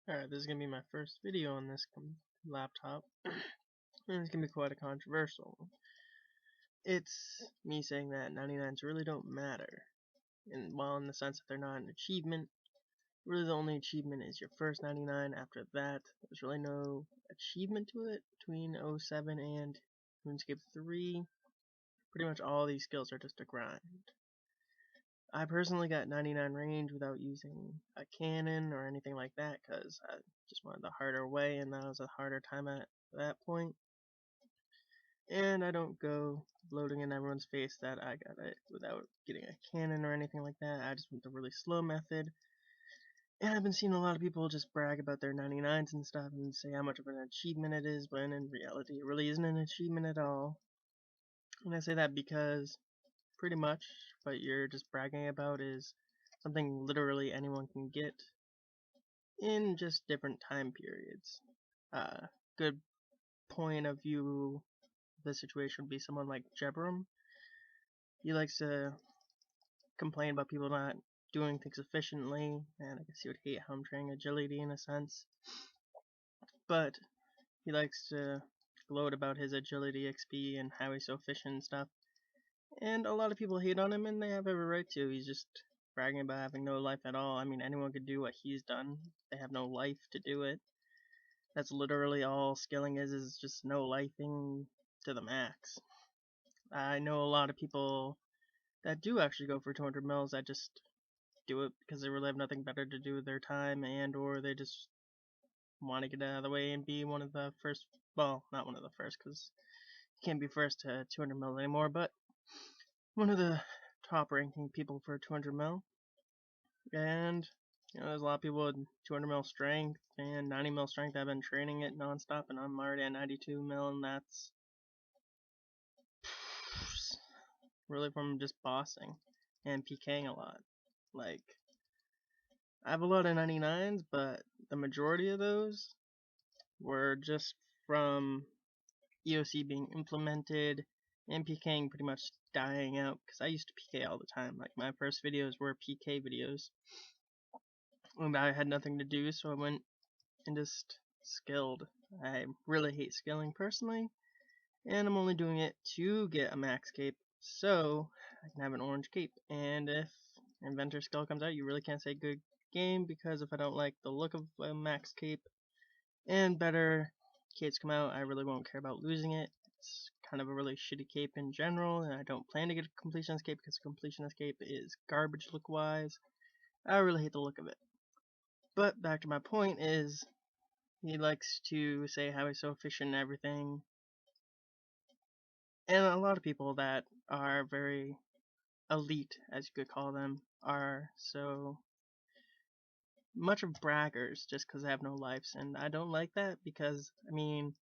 Alright, this is going to be my first video on this laptop, and it's going to be quite a controversial one. It's me saying that 99s really don't matter, and while in the sense that they're not an achievement, really the only achievement is your first 99. After that, there's really no achievement to it between 07 and RuneScape 3. Pretty much all these skills are just a grind. I personally got 99 range without using a cannon or anything like that because I just wanted the harder way, and that was a harder time at that point. And I don't go bloating in everyone's face that I got it without getting a cannon or anything like that. I just went the really slow method. And I've been seeing a lot of people just brag about their 99s and stuff and say how much of an achievement it is, when in reality it really isn't an achievement at all. And I say that because pretty much what you're just bragging about is something literally anyone can get in just different time periods. Good point of view of the situation would be someone like Jebram. He likes to complain about people not doing things efficiently, and I guess he would hate how I'm training agility in a sense. But he likes to gloat about his agility XP and how he's so efficient and stuff. And a lot of people hate on him, and they have every right to. He's just bragging about having no life at all. I mean, anyone could do what he's done. They have no life to do it. That's literally all skilling is just no lifing to the max. I know a lot of people that do actually go for 200 mils that just do it because they really have nothing better to do with their time, and or they just want to get out of the way and be one of the first, well, not one of the first because you can't be first to 200 mil anymore, but one of the top ranking people for 200 mil. And you know, there's a lot of people with 200 mil strength and 90 mil strength. I've been training it nonstop, and I'm already at 92 mil, and that's really from just bossing and PKing a lot. Like, I have a lot of 99s, but the majority of those were just from EOC being implemented and PKing pretty much dying out, because I used to PK all the time. Like, my first videos were PK videos, and I had nothing to do, so I went and just skilled. I really hate skilling personally, and I'm only doing it to get a max cape so I can have an orange cape. And if inventor skill comes out, you really can't say good game, because if I don't like the look of a max cape and better capes come out, I really won't care about losing it. It's kind of a really shitty cape in general, and I don't plan to get a completionist cape because a completionist cape is garbage look wise. I really hate the look of it. But back to my point is, he likes to say how he's so efficient and everything. And a lot of people that are very elite, as you could call them, are so much of braggers just because they have no lives. And I don't like that because, I mean,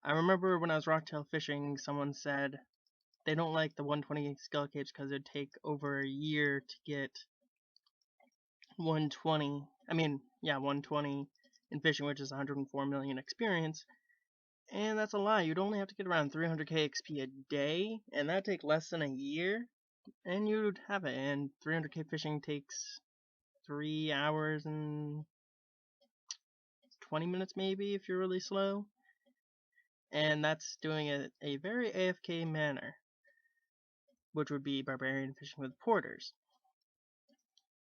I remember when I was rocktail fishing, someone said they don't like the 120 skill capes because it would take over a year to get 120. I mean, yeah, 120 in fishing, which is 104 million experience. And that's a lie. You'd only have to get around 300k XP a day, and that'd take less than a year, and you'd have it. And 300k fishing takes 3 hours and 20 minutes maybe if you're really slow. And that's doing it a very AFK manner, which would be barbarian fishing with porters.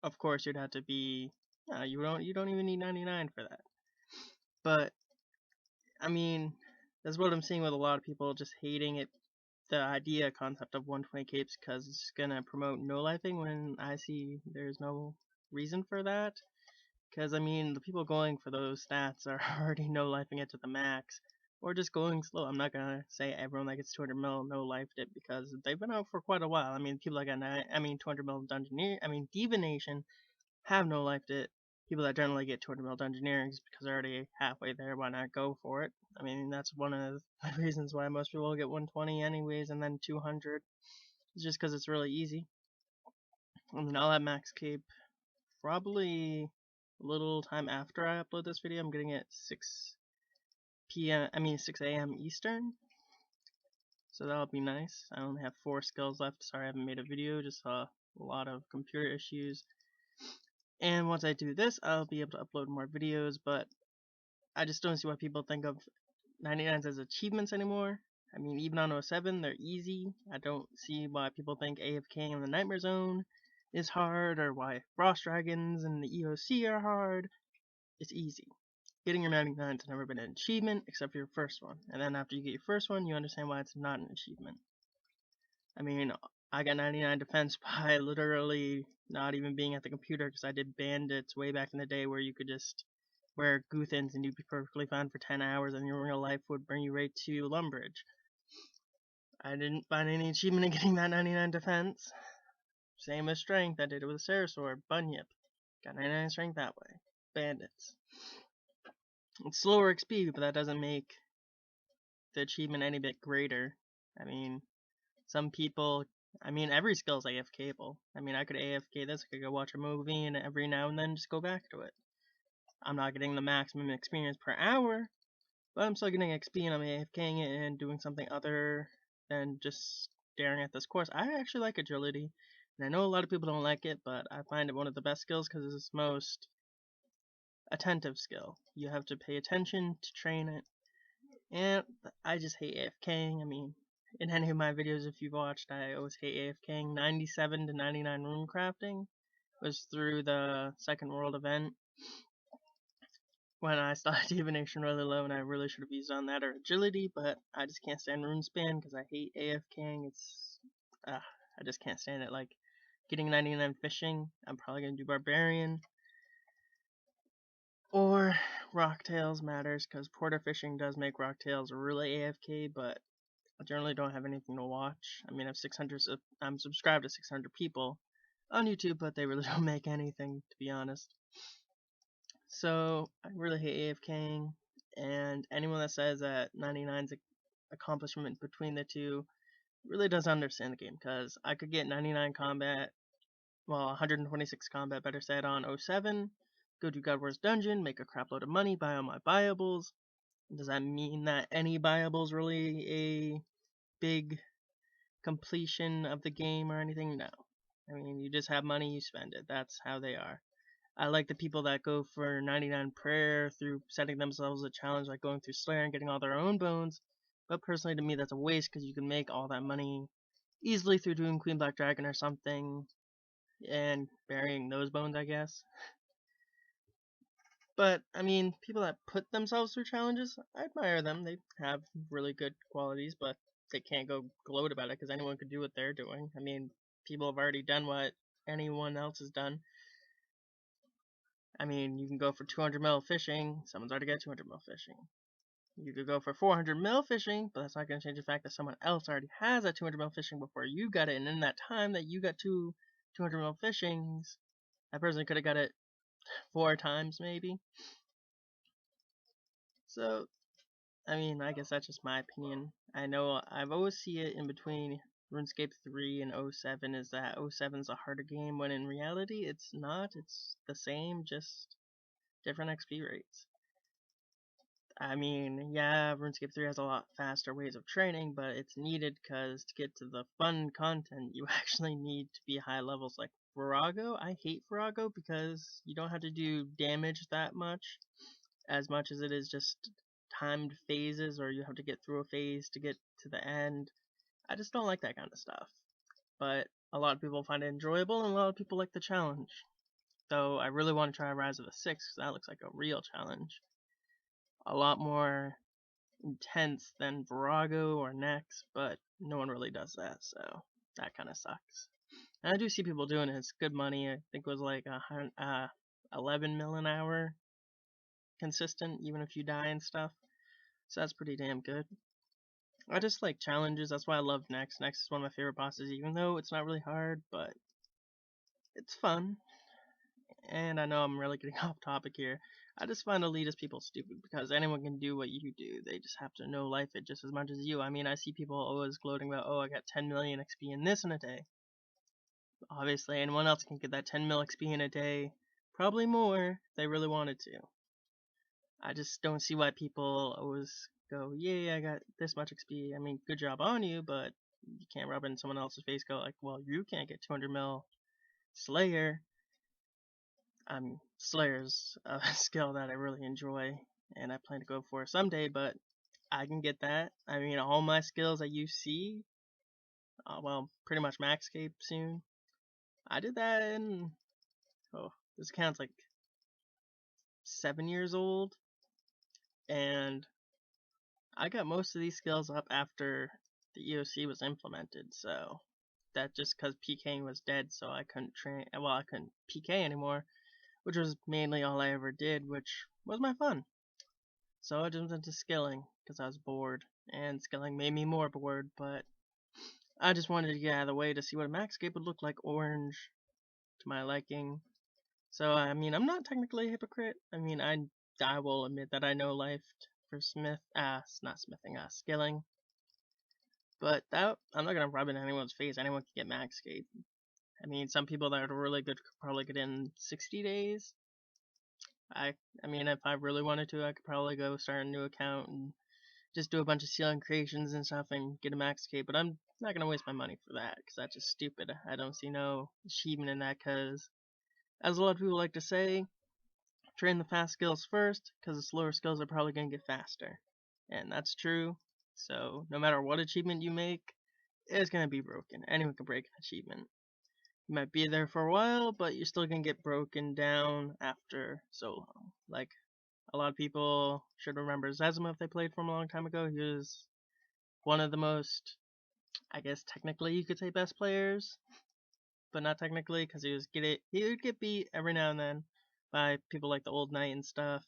Of course, you'd have to be, you don't even need 99 for that. But I mean, that's what I'm seeing with a lot of people just hating it, the idea concept of 120 capes, because it's gonna promote no lifing, when I see there's no reason for that. Because I mean, the people going for those stats are already no lifing it to the max, or just going slow. I'm not gonna say everyone that gets 200 mil no lifed it, because they've been out for quite a while. I mean, people that got 200 mil divination have no lifed it. People that generally get 200 mil dungeoneering because they're already halfway there, why not go for it? I mean, that's one of the reasons why most people get 120 anyways, and then 200. It's just because it's really easy. I mean, I'll have max cape probably a little time after I upload this video. I'm getting it 6 a.m. Eastern. So that'll be nice. I only have 4 skills left. Sorry I haven't made a video, just a lot of computer issues. And once I do this, I'll be able to upload more videos, but I just don't see why people think of 99s as achievements anymore. I mean, even on 07, they're easy. I don't see why people think AFKing in the Nightmare Zone is hard, or why Frost Dragons and the EOC are hard. It's easy. Getting your 99 has never been an achievement, except for your first one. And then after you get your first one, you understand why it's not an achievement. I mean, I got 99 defense by literally not even being at the computer, because I did bandits way back in the day where you could just wear goothins and you'd be perfectly fine for 10 hours and your real life would bring you right to Lumbridge. I didn't find any achievement in getting that 99 defense. Same as strength, I did it with a Sarah sword, Bunyip. Got 99 strength that way. Bandits. It's slower XP, but that doesn't make the achievement any bit greater. I mean, some people, every skill is AFKable. I could AFK this, I could go watch a movie, and every now and then just go back to it. I'm not getting the maximum experience per hour, but I'm still getting XP and I'm AFKing it and doing something other than just staring at this course. I actually like agility, and I know a lot of people don't like it, but I find it one of the best skills because it's the most attentive skill. You have to pay attention to train it, and I just hate AFKing. In any of my videos, if you've watched, I always hate AFKing. 97 to 99 rune crafting was through the second world event, when I started divination really low, and I really should have used on that or agility, but I just can't stand rune span because I hate AFKing. I just can't stand it. Like, getting 99 fishing, I'm probably going to do barbarian. Or rocktails matters, because porter fishing does make rocktails really AFK, but I generally don't have anything to watch. I'm subscribed to 600 people on YouTube, but they really don't make anything, to be honest. So I really hate AFKing, and anyone that says that 99's accomplishment between the two really doesn't understand the game, because I could get 99 combat, 126 combat, better said, on 07, go to godwars dungeon, make a crap load of money, buy all my buyables. Does that mean that any buyable is really a big completion of the game or anything? No. You just have money, you spend it. That's how they are. I like the people that go for 99 prayer through setting themselves a challenge, like going through Slayer and getting all their own bones. But personally, to me, that's a waste, because you can make all that money easily through doing Queen Black Dragon or something and burying those bones, I guess. But, people that put themselves through challenges, I admire them. They have really good qualities, but they can't go gloat about it, because anyone could do what they're doing. People have already done what anyone else has done. You can go for 200 mil fishing, someone's already got 200 mil fishing. You could go for 400 mil fishing, but that's not going to change the fact that someone else already has that 200 mil fishing before you got it, and in that time that you got 200 mil fishings, that person could have got it 4 times maybe. So, I guess that's just my opinion. I know I've always see it in between RuneScape 3 and 07 is that 07's a harder game, when in reality it's not. It's the same, just different XP rates. Yeah, RuneScape 3 has a lot faster ways of training, but it's needed, because to get to the fun content, you actually need to be high levels. Like vorago, I hate vorago because you don't have to do damage that much as it is just timed phases, or you have to get through a phase to get to the end. I just don't like that kind of stuff. But a lot of people find it enjoyable, and a lot of people like the challenge. Though I really want to try Rise of the Six, because that looks like a real challenge. A lot more intense than Vorago or Nex, but no one really does that, so that kind of sucks. And I do see people doing it. It's good money. I think it was like 11 mil an hour consistent, even if you die and stuff. So that's pretty damn good. I just like challenges. That's why I love Nex. Nex is one of my favorite bosses, even though it's not really hard, but it's fun. And I know I'm really getting off topic here. I just find elitist people stupid, because anyone can do what you do. They just have to know life it just as much as you. I see people always gloating about, oh, I got 10 million XP in this in a day. Obviously, anyone else can get that 10 mil XP in a day. Probably more if they really wanted to. I just don't see why people always go, yeah, I got this much XP. Good job on you, but you can't rub it in someone else's face, go like, well, you can't get 200 mil Slayer. Slayer's a skill that I really enjoy, and I plan to go for someday, but I can get that. I mean, all my skills that you see, well, pretty much maxscape soon. I did that in, this account's like 7 years old, and I got most of these skills up after the EOC was implemented, so that just because PKing was dead, so I couldn't I couldn't PK anymore, which was mainly all I ever did, which was my fun. So I jumped into skilling because I was bored, and skilling made me more bored, but I just wanted to get out of the way to see what a maxscape would look like orange to my liking. So, I mean, I'm not technically a hypocrite. I mean, I will admit that I know life for skilling. But that, I'm not gonna rub it in anyone's face. Anyone can get maxscape. I mean, some people that are really good could probably get in 60 days. I mean, if I really wanted to, I could probably go start a new account and just do a bunch of ceiling creations and stuff and get a maxscape. But I'm not gonna waste my money for that because that's just stupid. I don't see no achievement in that because, as a lot of people like to say, train the fast skills first because the slower skills are probably gonna get faster, and that's true. So no matter what achievement you make, it's gonna be broken. Anyone can break an achievement. You might be there for a while, but you're still gonna get broken down after so long. Like, a lot of people should remember Zazima if they played from a long time ago. He was one of the most, I guess technically you could say best players, but not technically because he would get beat every now and then by people like the Old Knight and stuff.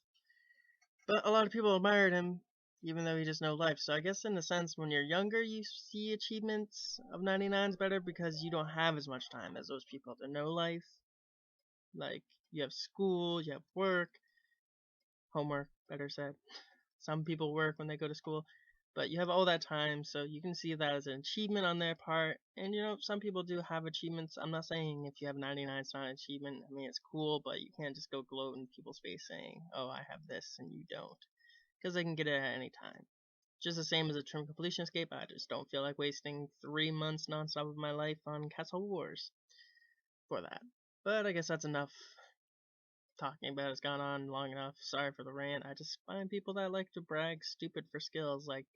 But a lot of people admired him, even though he just no life. So I guess in a sense, when you're younger, you see achievements of 99s better because you don't have as much time as those people that know life. Like, you have school, you have work, homework, better said. Some people work when they go to school, but you have all that time, so you can see that as an achievement on their part. And you know, some people do have achievements. I'm not saying if you have 99 it's not an achievement. I mean, it's cool, but you can't just go gloat in people's face saying, oh, I have this and you don't, because they can get it at any time. Just the same as a trim completion escape, I just don't feel like wasting 3 months nonstop of my life on Castle Wars for that. But I guess that's enough talking about. It's gone on long enough. Sorry for the rant. I just find people that like to brag stupid for skills. Like,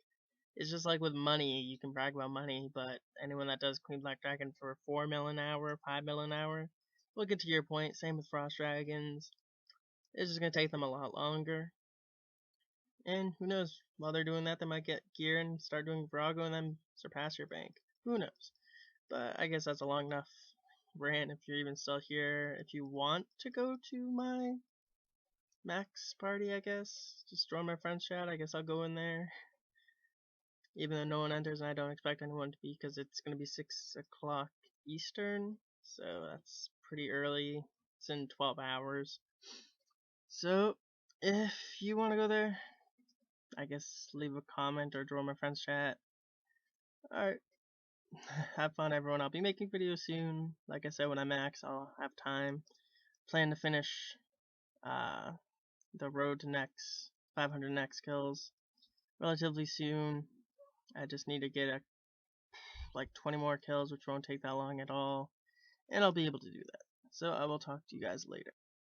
it's just like with money, you can brag about money, but anyone that does Queen Black Dragon for 4 mil an hour, 5 mil an hour, we'll get to your point. Same with Frost Dragons. It's just gonna take them a lot longer. And who knows, while they're doing that, they might get gear and start doing vorago and then surpass your bank. Who knows? But I guess that's a long enough rant if you're even still here. If you want to go to my max party, I guess, just join my friend's chat. I guess I'll go in there. Even though no one enters and I don't expect anyone to be because it's going to be 6 o'clock Eastern. So that's pretty early. It's in 12 hours. So if you want to go there, I guess leave a comment or join my friend's chat. Alright. Have fun, everyone. I'll be making videos soon. Like I said, when I max, I'll have time. Plan to finish the road to next 500 next kills relatively soon. I just need to get like 20 more kills, which won't take that long at all, and I'll be able to do that. So I will talk to you guys later.